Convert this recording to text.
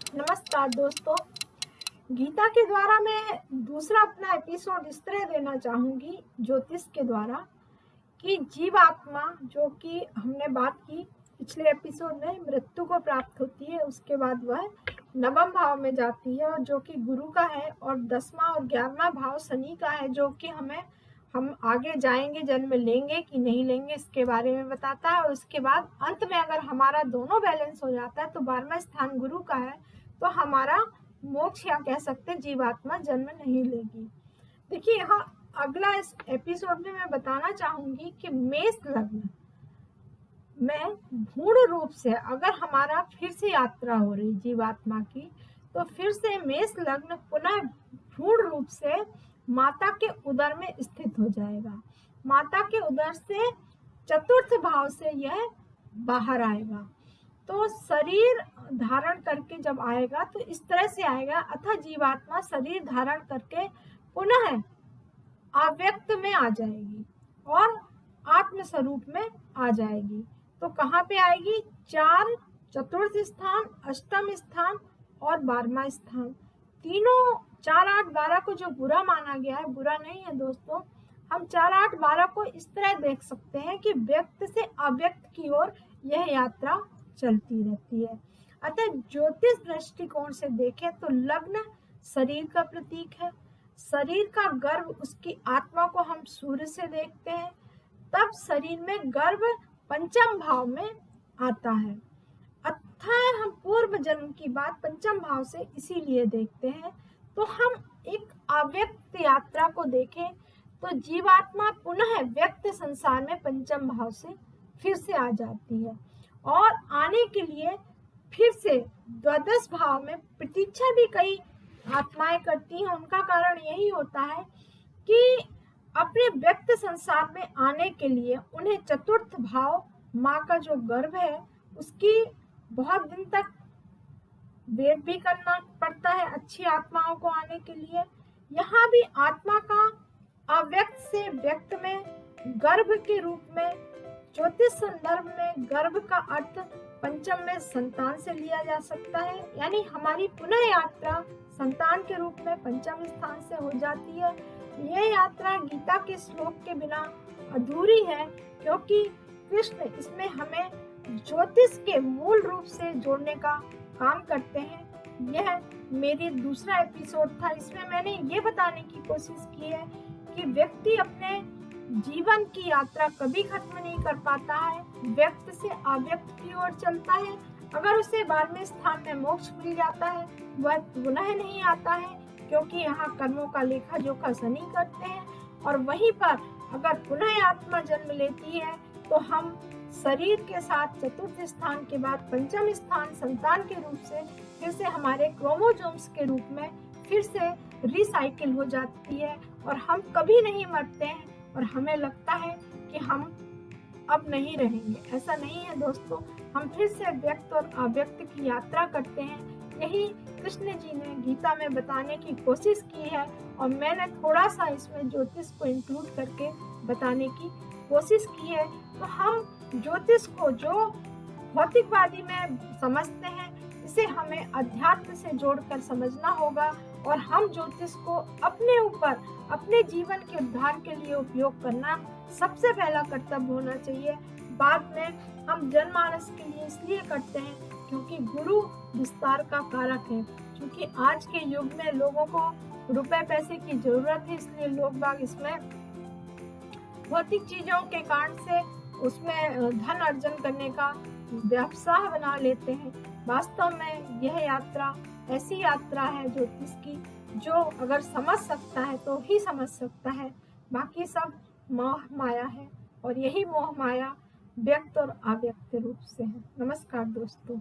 नमस्कार दोस्तों। गीता के द्वारा मैं दूसरा अपना एपिसोड इस तरह देना चाहूंगी ज्योतिष के द्वारा कि जीवात्मा, जो कि हमने बात की पिछले एपिसोड में, मृत्यु को प्राप्त होती है, उसके बाद वह नवम भाव में जाती है और जो कि गुरु का है, और 10वां और 11वां भाव शनि का है, जो कि हम आगे जाएंगे, जन्म लेंगे कि नहीं लेंगे इसके बारे में बताता है। और उसके बाद अंत में अगर हमारा दोनों बैलेंस हो जाता है तो 12वां स्थान गुरु का है, तो हमारा मोक्ष, या कह सकते जीवात्मा जन्म नहीं लेगी। देखिए, यहाँ अगला इस एपिसोड में मैं बताना चाहूंगी कि मेष लग्न में पूर्ण रूप से अगर हमारा फिर से यात्रा हो रही जीवात्मा की, तो फिर से मेष लग्न पुनः पूर्ण रूप से माता के उदर में स्थित हो जाएगा। माता के उदर से चतुर्थ भाव से यह बाहर आएगा, तो शरीर धारण करके जब आएगा तो इस तरह से आएगा, अतः जीवात्मा शरीर धारण करके पुनः अव्यक्त में आ जाएगी और आत्म स्वरूप में आ जाएगी। तो कहाँ पे आएगी? 4, चतुर्थ स्थान, अष्टम स्थान और 12वां स्थान। तीनों 4, 8, 12 को जो बुरा माना गया है, बुरा नहीं है दोस्तों। हम 4, 8, 12 को इस तरह देख सकते हैं कि व्यक्त से अव्यक्त की ओर यह यात्रा चलती रहती है। अतः ज्योतिष दृष्टिकोण से देखें तो लग्न शरीर का प्रतीक है। शरीर का गर्भ, उसकी आत्मा को हम सूर्य से देखते हैं, तब शरीर में गर्भ पंचम भाव में आता है। अतः हम पूर्व जन्म की बात पंचम भाव से इसीलिए देखते हैं। तो हम एक अव्यक्त यात्रा को देखें तो जीवात्मा पुनः व्यक्त संसार में पंचम भाव से फिर से आ जाती है, और आने के लिए फिर से द्वादश भाव में प्रतीक्षा भी कई आत्माएं करती हैं। उनका कारण यही होता है कि अपने व्यक्त संसार में आने के लिए उन्हें चतुर्थ भाव, माँ का जो गर्भ है, उसकी बहुत दिन तक वेट भी करना पड़ता है अच्छी आत्माओं को आने के लिए। यहाँ भी आत्मा का अव्यक्त से व्यक्त में गर्भ के रूप में, ज्योतिष संदर्भ में गर्भ का अर्थ पंचम में संतान से लिया जा सकता है, यानी हमारी पुनः यात्रा संतान के रूप में पंचम स्थान से हो जाती है। यह यात्रा गीता के श्लोक के बिना अधूरी है, क्योंकि कृष्ण इसमें हमें ज्योतिष के मूल रूप से जोड़ने का काम करते हैं। यह मेरी दूसरा एपिसोड था, इसमें मैंने ये बताने की कोशिश की है कि व्यक्ति अपने जीवन की यात्रा कभी खत्म नहीं कर पाता है, व्यक्त से अव्यक्त की ओर चलता है। अगर उसे 12वें स्थान में मोक्ष मिल जाता है, वह पुनः नहीं आता है, क्योंकि यहाँ कर्मों का लेखा जोखा शनि करते हैं। और वहीं पर अगर पुनः आत्मा जन्म लेती है तो हम शरीर के साथ चतुर्थ स्थान के बाद पंचम स्थान संतान के रूप से फिर से हमारे क्रोमोसोम्स के रूप में फिर से रिसाइकिल हो जाती है, और हम कभी नहीं मरते हैं और हमें लगता है कि हम अब नहीं रहेंगे। ऐसा नहीं है दोस्तों, हम फिर से व्यक्त और अव्यक्त की यात्रा करते हैं। यही कृष्ण जी ने गीता में बताने की कोशिश की है, और मैंने थोड़ा सा इसमें ज्योतिष को इंक्लूड करके बताने की कोशिश की है। तो हम ज्योतिष को जो भौतिकवादी में समझते हैं, इसे हमें अध्यात्म से जोड़कर समझना होगा, और हम ज्योतिष को अपने ऊपर, अपने जीवन के उद्धार के लिए उपयोग करना सबसे पहला कर्तव्य होना चाहिए। बाद में हम जनमानस के लिए इसलिए करते हैं क्योंकि गुरु विस्तार का कारक है। क्योंकि आज के युग में लोगों को रुपए पैसे की जरूरत है, इसलिए लोग बाग इसमें भौतिक चीजों के कारण से उसमें धन अर्जन करने का व्यवसाय बना लेते हैं। वास्तव में यह यात्रा ऐसी यात्रा है ज्योतिष की, जो अगर समझ सकता है तो ही समझ सकता है, बाकी सब मोह माया है, और यही मोह माया व्यक्त और अव्यक्त रूप से है। नमस्कार दोस्तों।